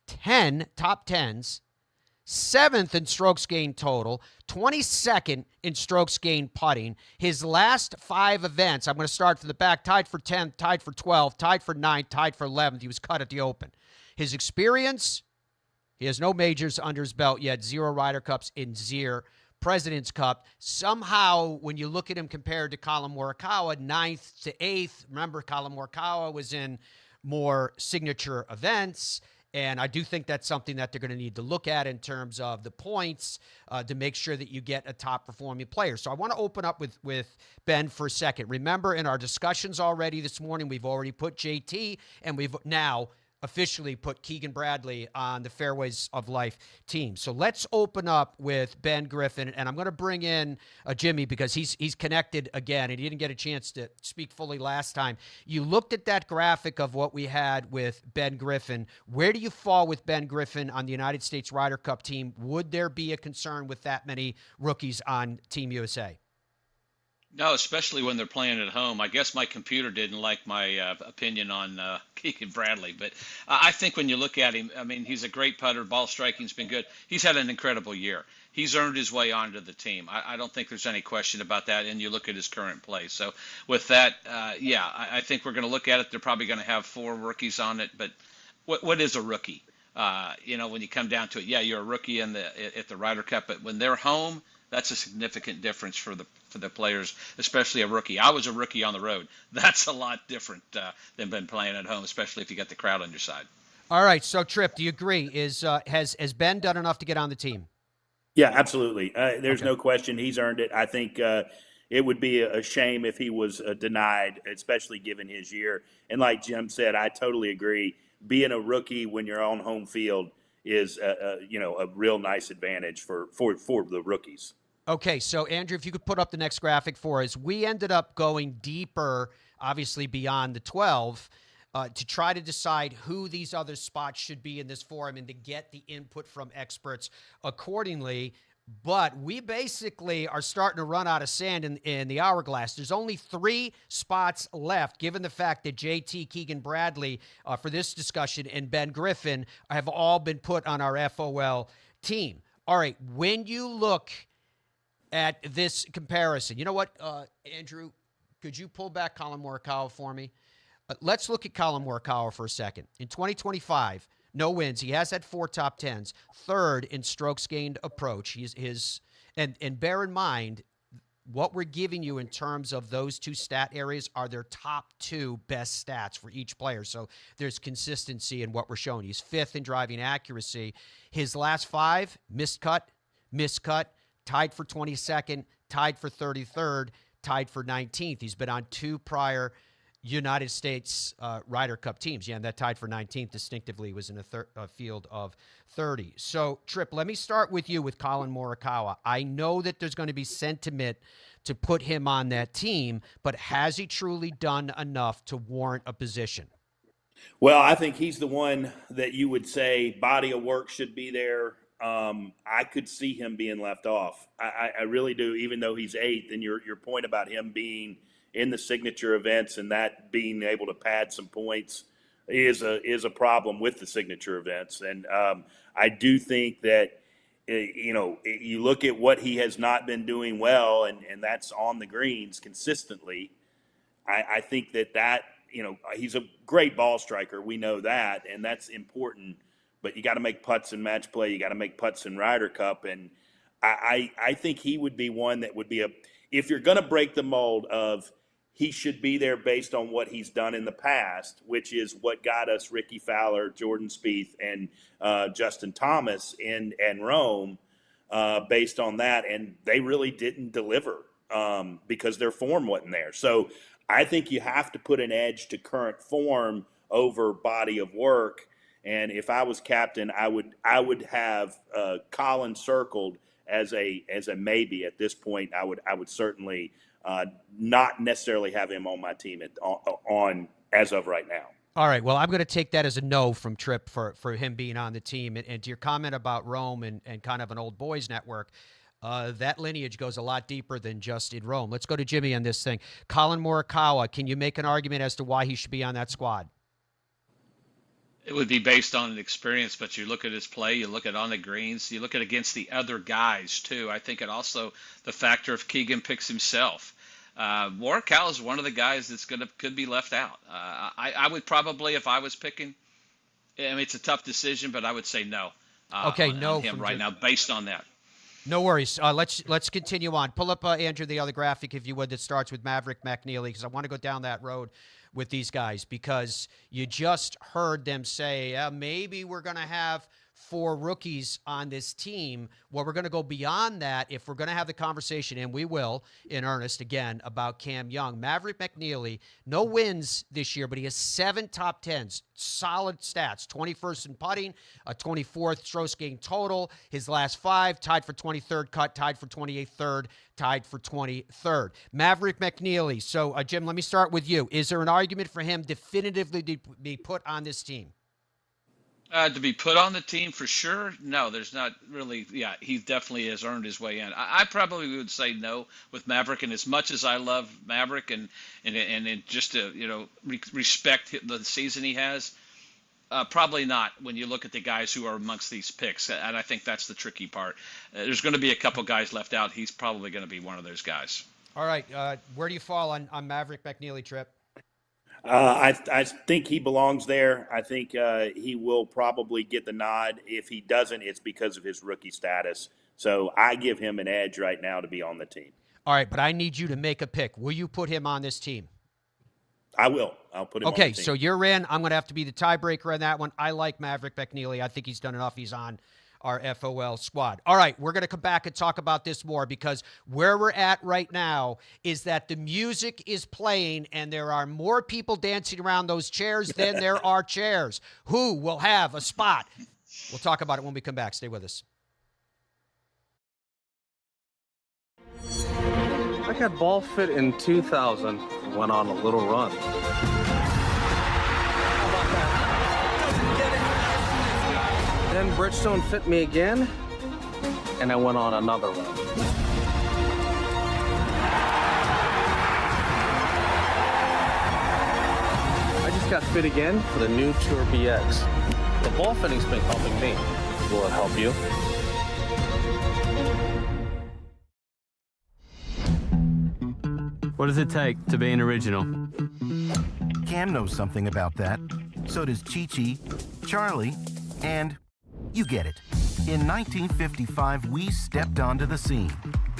10 top 10s, 7th in strokes gained total, 22nd in strokes gained putting. His last 5 events, I'm going to start from the back, tied for 10th, tied for 12th, tied for 9th, tied for 11th. He was cut at the Open. His experience, he has no majors under his belt yet, 0 Ryder Cups in Zier. President's Cup. Somehow, when you look at him compared to Colin Morikawa, 9th to 8th, remember Colin Morikawa was in more signature events. And I do think that's something that they're going to need to look at in terms of the points to make sure that you get a top-performing player. So I want to open up with Ben for a second. Remember, in our discussions already this morning, we've already put JT, and we've now officially put Keegan Bradley on the Fairways of Life team. So let's open up with Ben Griffin, and I'm going to bring in Jimmy because he's connected again, and he didn't get a chance to speak fully last time. You looked at that graphic of what we had with Ben Griffin. Where do you fall with Ben Griffin on the United States Ryder Cup team? Would there be a concern with that many rookies on Team USA? No, especially when they're playing at home. I guess my computer didn't like my opinion on Keegan Bradley, but I think when you look at him, I mean, he's a great putter. Ball striking's been good. He's had an incredible year. He's earned his way onto the team. I don't think there's any question about that, and you look at his current play. So with that, I think we're going to look at it. They're probably going to have 4 rookies on it, but what is a rookie? When you come down to it, you're a rookie at the Ryder Cup, but when they're home, that's a significant difference for the players, especially a rookie. I was a rookie on the road. That's a lot different than been playing at home, especially if you got the crowd on your side. All right. So, Tripp, do you agree? Has Ben done enough to get on the team? Yeah, absolutely. There's no question he's earned it. I think it would be a shame if he was denied, especially given his year. And like Jim said, I totally agree. Being a rookie when you're on home field is a real nice advantage for the rookies. Okay, so Andrew, if you could put up the next graphic for us. We ended up going deeper, obviously beyond the 12, to try to decide who these other spots should be in this forum and to get the input from experts accordingly. But we basically are starting to run out of sand in the hourglass. There's only 3 spots left, given the fact that JT, Keegan Bradley, for this discussion, and Ben Griffin have all been put on our FOL team. All right, when you look at this comparison, you know what, Andrew, could you pull back Colin Morikawa for me? Let's look at Colin Morikawa for a second. In 2025, no wins. He has had 4 top 10s, 3rd in strokes gained approach. And bear in mind, what we're giving you in terms of those 2 stat areas are their top 2 best stats for each player. So there's consistency in what we're showing. He's 5th in driving accuracy. His last 5, missed cut, tied for 22nd, tied for 33rd, tied for 19th. He's been on 2 prior United States Ryder Cup teams. Yeah, and that tied for 19th distinctively was in a field of 30. So, Tripp, let me start with you with Colin Morikawa. I know that there's going to be sentiment to put him on that team, but has he truly done enough to warrant a position? Well, I think he's the one that you would say body of work should be there. I could see him being left off. I really do, even though he's 8th. And your point about him being in the signature events and that being able to pad some points is a problem with the signature events. And I do think that, you look at what he has not been doing well, and that's on the greens consistently. I think that he's a great ball striker. We know that, and that's important. But you got to make putts in match play. You got to make putts in Ryder Cup. And I think he would be one that would be if you're going to break the mold of he should be there based on what he's done in the past, which is what got us Ricky Fowler, Jordan Spieth, and Justin Thomas in Rome based on that. And they really didn't deliver because their form wasn't there. So I think you have to put an edge to current form over body of work. And if I was captain, I would have Colin circled as a maybe at this point. I would certainly not necessarily have him on my team on as of right now. All right. Well, I'm going to take that as a no from Tripp for him being on the team. And to your comment about Rome and kind of an old boys network, that lineage goes a lot deeper than just in Rome. Let's go to Jimmy on this thing. Colin Morikawa, can you make an argument as to why he should be on that squad? It would be based on an experience, but you look at his play, you look at on the greens, you look at against the other guys too. I think it also the factor if Keegan picks himself. Morikawa is one of the guys that's could be left out. I would probably, if I was picking, I mean, it's a tough decision, but I would say no. No on him right now based on that. No worries. Let's continue on. Pull up, Andrew, the other graphic, if you would, that starts with Maverick McNealy, because I want to go down that road with these guys, because you just heard them say, maybe we're going to have 4 rookies on this team. Well, we're going to go beyond that if we're going to have the conversation, and we will in earnest again, about Cam Young. Maverick McNealy, no wins this year, but he has 7 top 10s. Solid stats. 21st in putting, a 24th strokes gained total. His last 5, tied for 23rd cut, tied for 28th third, tied for 23rd. Maverick McNealy. So, Jim, let me start with you. Is there an argument for him definitively to be put on this team? To be put on the team for sure? No, there's not really. Yeah, he definitely has earned his way in. I probably would say no with Maverick, and as much as I love Maverick and just to respect the season he has, probably not when you look at the guys who are amongst these picks, and I think that's the tricky part. There's going to be a couple guys left out. He's probably going to be one of those guys. All right, where do you fall on Maverick McNealy, Tripp? I think he belongs there. I think he will probably get the nod. If he doesn't, it's because of his rookie status. So I give him an edge right now to be on the team. All right, but I need you to make a pick. Will you put him on this team? I will. I'll put him on the team. Okay, so you're in. I'm going to have to be the tiebreaker on that one. I like Maverick McNealy. I think he's done enough. He's on our FOL squad. All right, we're going to come back and talk about this more, because where we're at right now is that the music is playing and there are more people dancing around those chairs than there are chairs. Who will have a spot? We'll talk about it when we come back. Stay with us. I got ball fit in 2000, went on a little run. Then Bridgestone fit me again, and I went on another run. I just got fit again for the new Tour BX. The ball fitting's been helping me. Will it help you? What does it take to be an original? Cam knows something about that. So does Chi-Chi, Charlie, and you get it. In 1955, we stepped onto the scene.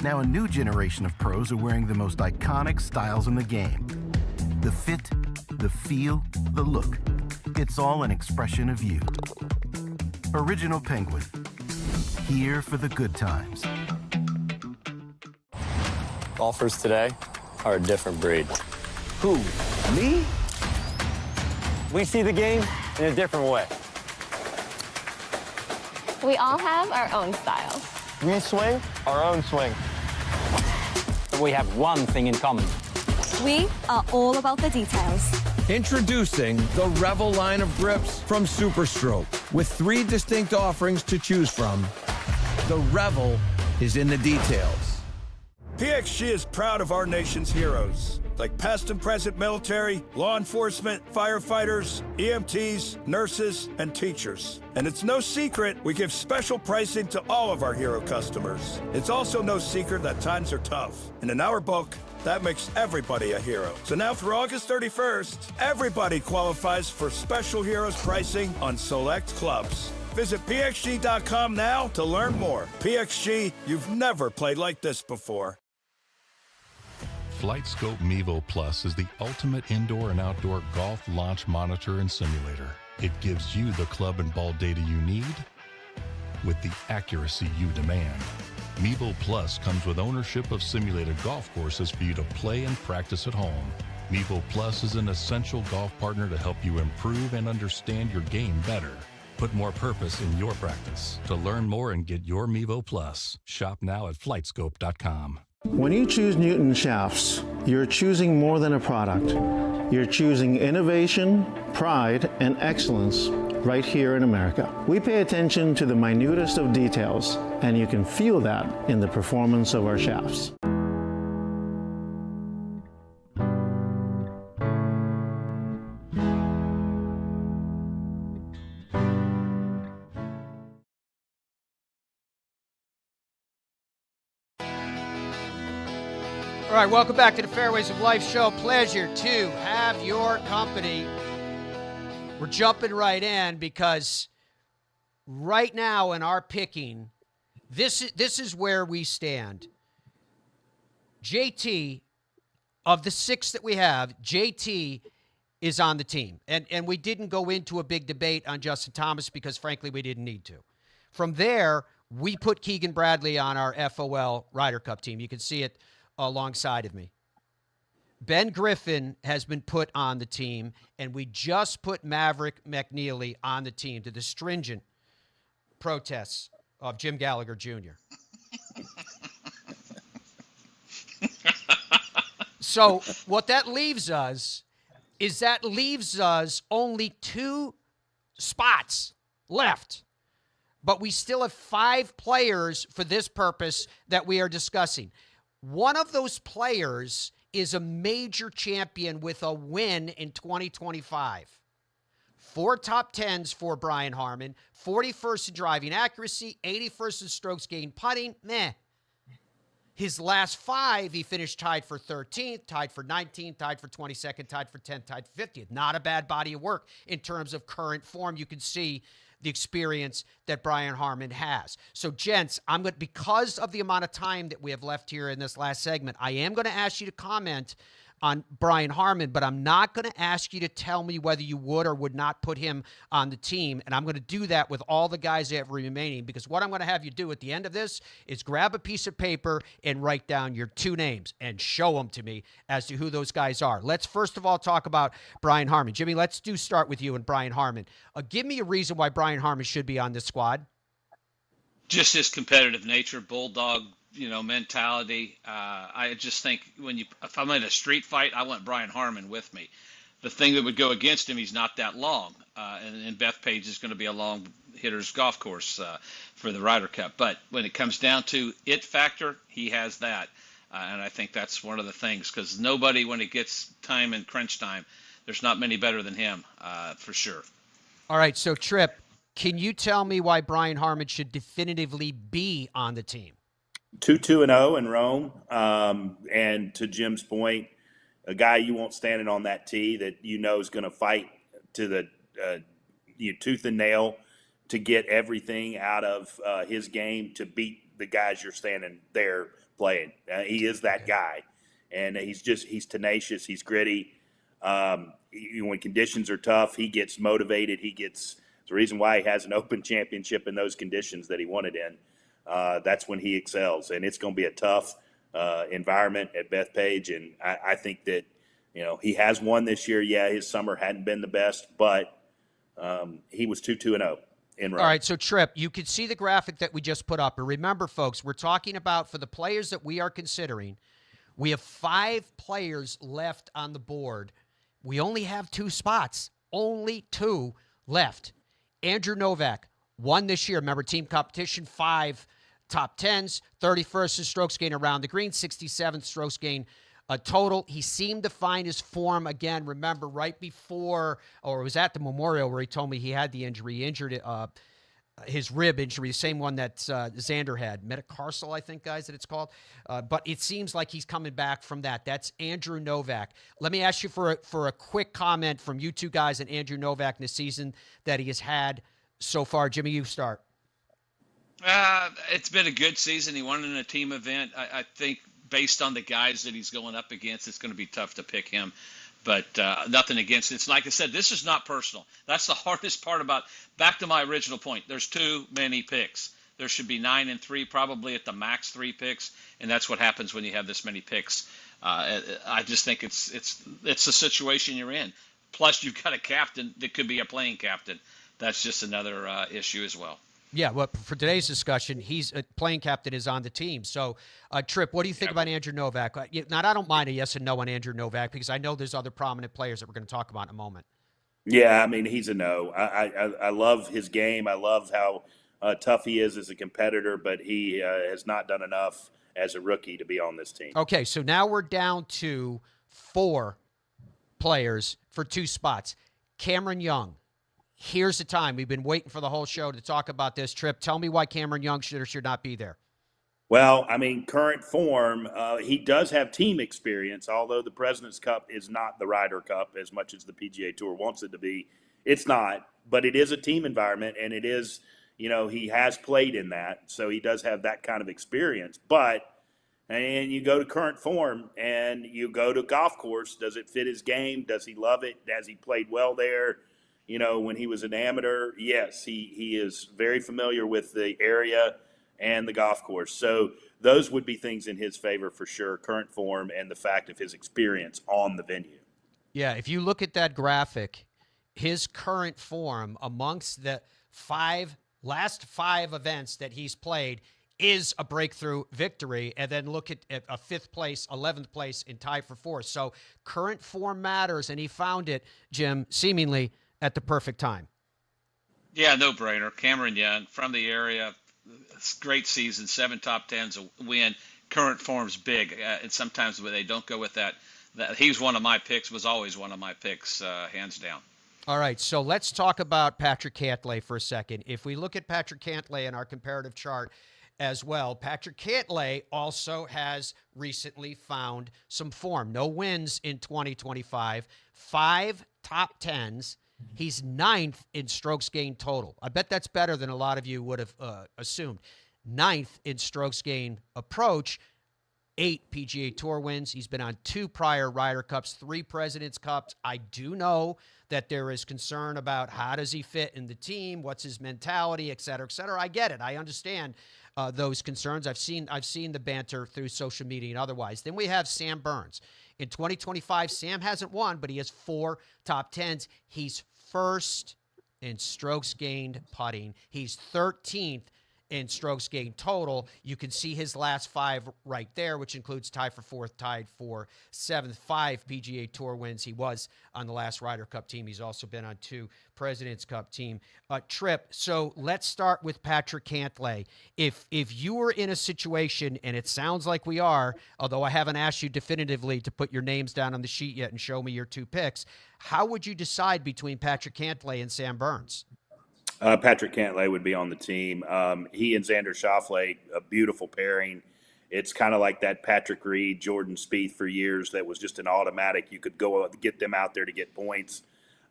Now a new generation of pros are wearing the most iconic styles in the game. The fit, the feel, the look. It's all an expression of you. Original Penguin. Here for the good times. Golfers today are a different breed. Who? Me? We see the game in a different way. We all have our own styles. We swing our own swing. But we have one thing in common. We are all about the details. Introducing the Revel line of grips from Superstroke. With 3 distinct offerings to choose from, the Revel is in the details. PXG is proud of our nation's heroes, like past and present military, law enforcement, firefighters, EMTs, nurses, and teachers. And it's no secret we give special pricing to all of our hero customers. It's also no secret that times are tough. And in our book, that makes everybody a hero. So now through August 31st, everybody qualifies for Special Heroes pricing on select clubs. Visit PXG.com now to learn more. PXG, you've never played like this before. FlightScope Mevo Plus is the ultimate indoor and outdoor golf launch monitor and simulator. It gives you the club and ball data you need with the accuracy you demand. Mevo Plus comes with ownership of simulated golf courses for you to play and practice at home. Mevo Plus is an essential golf partner to help you improve and understand your game better. Put more purpose in your practice. To learn more and get your Mevo Plus, shop now at flightscope.com. When you choose Newton shafts, you're choosing more than a product. You're choosing innovation, pride, and excellence right here in America. We pay attention to the minutest of details, and you can feel that in the performance of our shafts. All right, welcome back to the Fairways of Life show. Pleasure to have your company. We're jumping right in because right now in our picking, this is where we stand. JT, of the 6 that we have, JT is on the team. And we didn't go into a big debate on Justin Thomas because, frankly, we didn't need to. From there, we put Keegan Bradley on our FOL Ryder Cup team. You can see it alongside of me. Ben Griffin has been put on the team, and we just put Maverick McNeely on the team to the stringent protests of Jim Gallagher Jr. So what that leaves us is only 2 spots left. But we still have 5 players for this purpose that we are discussing. One of those players is a major champion with a win in 2025. 4 top 10s for Brian Harman, 41st in driving accuracy, 81st in strokes gained putting. Meh. His last 5, he finished tied for 13th, tied for 19th, tied for 22nd, tied for 10th, tied for 50th. Not a bad body of work in terms of current form. You can see the experience that Brian Harman has. So, gents, because of the amount of time that we have left here in this last segment, I am going to ask you to comment on Brian Harman, but I'm not going to ask you to tell me whether you would or would not put him on the team. And I'm going to do that with all the guys that have remaining, because what I'm going to have you do at the end of this is grab a piece of paper and write down your 2 names and show them to me as to who those guys are. Let's first of all talk about Brian Harman. Jimmy, let's start with you and Brian Harman. Give me a reason why Brian Harman should be on this squad. Just his competitive nature, bulldog, mentality. I just think if I'm in a street fight, I want Brian Harman with me. The thing that would go against him, he's not that long. And Bethpage is going to be a long hitter's golf course for the Ryder Cup. But when it comes down to it factor, he has that. And I think that's one of the things, because nobody, when it gets time and crunch time, there's not many better than him, for sure. All right, so Tripp, can you tell me why Brian Harman should definitively be on the team? 2-2-0 in Rome, and to Jim's point, a guy you want standing on that tee that is going to fight to the tooth and nail to get everything out of his game to beat the guys you're standing there playing. He is that guy, and he's tenacious, he's gritty. When conditions are tough, he gets motivated. It's the reason why he has an Open Championship in those conditions that he won it in. That's when he excels, and it's going to be a tough environment at Bethpage. And I think that he has won this year. Yeah, his summer hadn't been the best, but he was 2-2-0 in Rome. All right, so Tripp, you can see the graphic that we just put up. And remember, folks, we're talking about, for the players that we are considering, we have 5 players left on the board. We only have 2 spots, only 2 left. Andrew Novak won this year. Remember, team competition, 5 top 10s, 31st in strokes gained around the green, 67th strokes gained total. He seemed to find his form again. Remember, right before, or it was at the Memorial where he told me he had the injury. He injured his rib injury, the same one that Xander had. Metatarsal, I think, guys, that it's called. But it seems like he's coming back from that. That's Andrew Novak. Let me ask you for a quick comment from you 2 guys on Andrew Novak in the season that he has had so far. Jimmy, you start. It's been a good season. He won in a team event. I think based on the guys that he's going up against, it's going to be tough to pick him. But nothing against it. It's like I said, this is not personal. That's the hardest part about, back to my original point, there's too many picks. There should be 9 and 3, probably at the max 3 picks, and that's what happens when you have this many picks. I just think it's the situation you're in. Plus, you've got a captain that could be a playing captain. that's just another issue as well. Yeah, well, for today's discussion, he's playing captain is on the team. So, Tripp, what do you think about Andrew Novak? Now, I don't mind a yes and no on Andrew Novak because I know there's other prominent players that we're going to talk about in a moment. Yeah, I mean, he's a no. I love his game. I love how tough he is as a competitor, but he has not done enough as a rookie to be on this team. Okay, so now we're down to 4 players for 2 spots. Cameron Young. Here's the time. We've been waiting for the whole show to talk about this. Tripp, tell me why Cameron Young should or should not be there. Well, I mean, current form, he does have team experience, although the President's Cup is not the Ryder Cup as much as the PGA Tour wants it to be. It's not, but it is a team environment, and it is, he has played in that, so he does have that kind of experience. And you go to current form, and you go to golf course, does it fit his game? Does he love it? Has he played well there? When he was an amateur, yes, he is very familiar with the area and the golf course. So those would be things in his favor for sure, current form and the fact of his experience on the venue. Yeah, if you look at that graphic, his current form amongst the last five events that he's played is a breakthrough victory, and then look at a 5th place, 11th place, and tie for 4th. So current form matters, and he found it, Jim, seemingly at the perfect time. Yeah, no-brainer. Cameron Young from the area, great season, 7 top 10s, a win. Current form's big, and sometimes they don't go with that. He's one of my picks, was always one of my picks, hands down. All right, so let's talk about Patrick Cantlay for a second. If we look at Patrick Cantlay in our comparative chart as well, Patrick Cantlay also has recently found some form. No wins in 2025, 5 top 10s. He's 9th in strokes gained total. I bet that's better than a lot of you would have assumed. 9th in strokes gained approach, 8 PGA Tour wins. He's been on 2 prior Ryder Cups, 3 President's Cups. I do know that there is concern about how does he fit in the team, what's his mentality, et cetera, et cetera. I get it. I understand those concerns. I've seen the banter through social media and otherwise. Then we have Sam Burns. In 2025, Sam hasn't won, but he has 4 top 10s. He's 1st in strokes gained putting. He's 13th in strokes gained total. You can see his last 5 right there, which includes tie for 4th, tied for 7th, 5 PGA Tour wins. He was on the last Ryder Cup team. He's also been on 2 President's Cup team. Tripp, so let's start with Patrick Cantlay. If you were in a situation, and it sounds like we are, although I haven't asked you definitively to put your names down on the sheet yet and show me your 2 picks, how would you decide between Patrick Cantlay and Sam Burns? Patrick Cantlay would be on the team. He and Xander Schauffele, a beautiful pairing. It's kind of like that Patrick Reed, Jordan Spieth for years that was just an automatic. You could go get them out there to get points.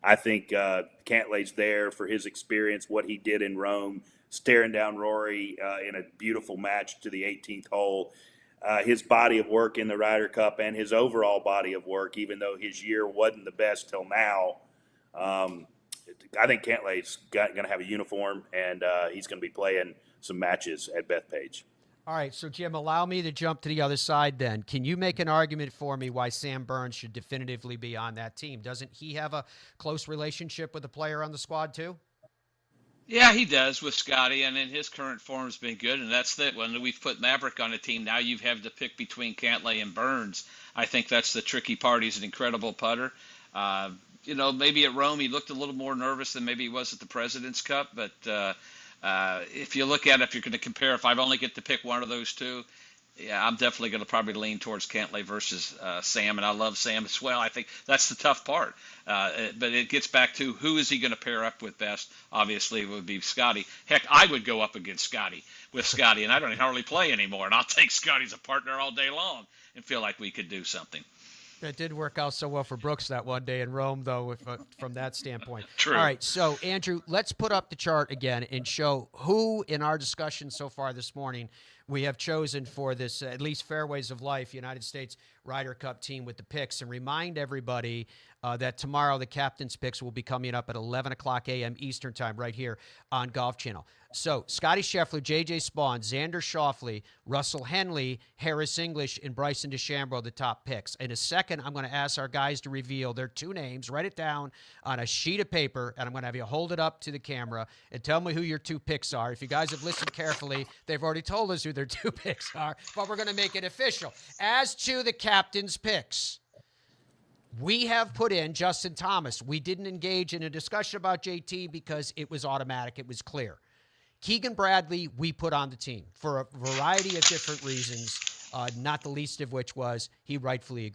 I think Cantlay's there for his experience, what he did in Rome, staring down Rory in a beautiful match to the 18th hole. His body of work in the Ryder Cup and his overall body of work, even though his year wasn't the best till now, I think Cantlay's going to have a uniform, and he's going to be playing some matches at Bethpage. All right, so Jim, allow me to jump to the other side then. Can you make an argument for me why Sam Burns should definitively be on that team? Doesn't he have a close relationship with the player on the squad too? Yeah, he does with Scottie, and in his current form has been good, and that's it. When we've put Maverick on a team, now you have to pick between Cantlay and Burns. I think that's the tricky part. He's an incredible putter. Maybe at Rome he looked a little more nervous than maybe he was at the President's Cup. But if you look at it, if you're going to compare, if I only get to pick one of those 2, yeah, I'm definitely going to probably lean towards Cantlay versus Sam, and I love Sam as well. I think that's the tough part. But it gets back to who is he going to pair up with best? Obviously, it would be Scottie. Heck, I would go up against Scottie, and I don't hardly play anymore, and I'll take Scottie as a partner all day long and feel like we could do something. It did work out so well for Brooks that one day in Rome, though, from that standpoint. True. All right, so, Andrew, let's put up the chart again and show who, in our discussion so far this morning, we have chosen for this, at least Fairways of Life, United States Ryder Cup team with the picks, and remind everybody that tomorrow the captain's picks will be coming up at 11 o'clock a.m. Eastern time right here on Golf Channel. So Scottie Scheffler, J.J. Spawn, Xander Schauffele, Russell Henley, Harris English, and Bryson DeChambeau, the top picks. In a second, I'm going to ask our guys to reveal their 2 names. Write it down on a sheet of paper, and I'm going to have you hold it up to the camera and tell me who your 2 picks are. If you guys have listened carefully, they've already told us who their 2 picks are, but we're going to make it official. As to the captain's picks, we have put in Justin Thomas. We didn't engage in a discussion about JT because it was automatic. It was clear. Keegan Bradley, we put on the team for a variety of different reasons, not the least of which was he rightfully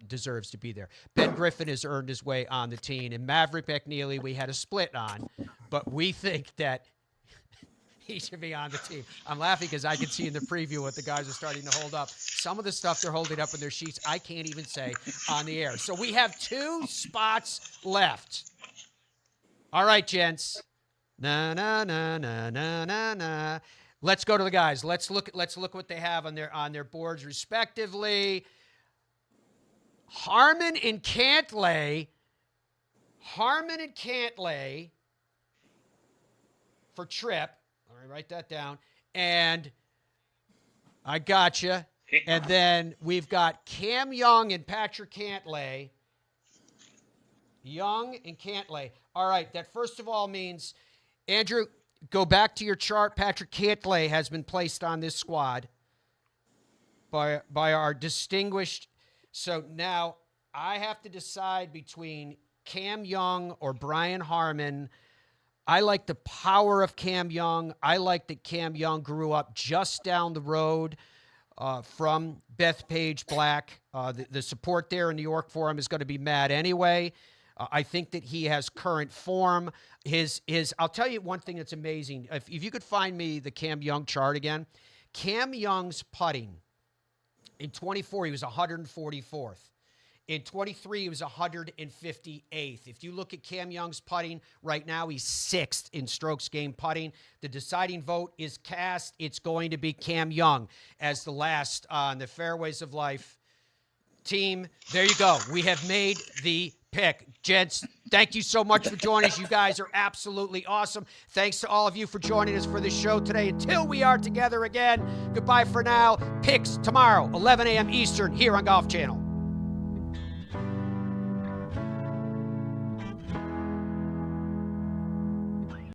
deserves to be there. Ben Griffin has earned his way on the team. And Maverick McNeely, we had a split on, but we think that he should be on the team. I'm laughing because I can see in the preview what the guys are starting to hold up. Some of the stuff they're holding up in their sheets, I can't even say on the air. So we have 2 spots left. All right, gents. Na na na na na na na. Let's go to the guys. Let's look what they have on their boards respectively. Harman and Cantlay for Tripp. All right, write that down. And I gotcha. And then we've got Cam Young and Patrick Cantlay. Young and Cantlay. All right, that first of all means, Andrew, go back to your chart. Patrick Cantlay has been placed on this squad by our distinguished. So now I have to decide between Cam Young or Brian Harman. I like the power of Cam Young. I like that Cam Young grew up just down the road from Bethpage Black. The support there in New York for him is going to be mad anyway. I think that he has current form. I'll tell you one thing that's amazing. If you could find me the Cam Young chart again, Cam Young's putting in 24, he was 144th. In 23, he was 158th. If you look at Cam Young's putting right now, he's 6th in strokes gained putting. The deciding vote is cast. It's going to be Cam Young as the last on the Fairways of Life team. There you go. We have made the pick. Gents, thank you so much for joining us. You guys are absolutely awesome. Thanks to all of you for joining us for this show today. Until we are together again, goodbye for now. Picks tomorrow, 11 a.m. Eastern, here on Golf Channel.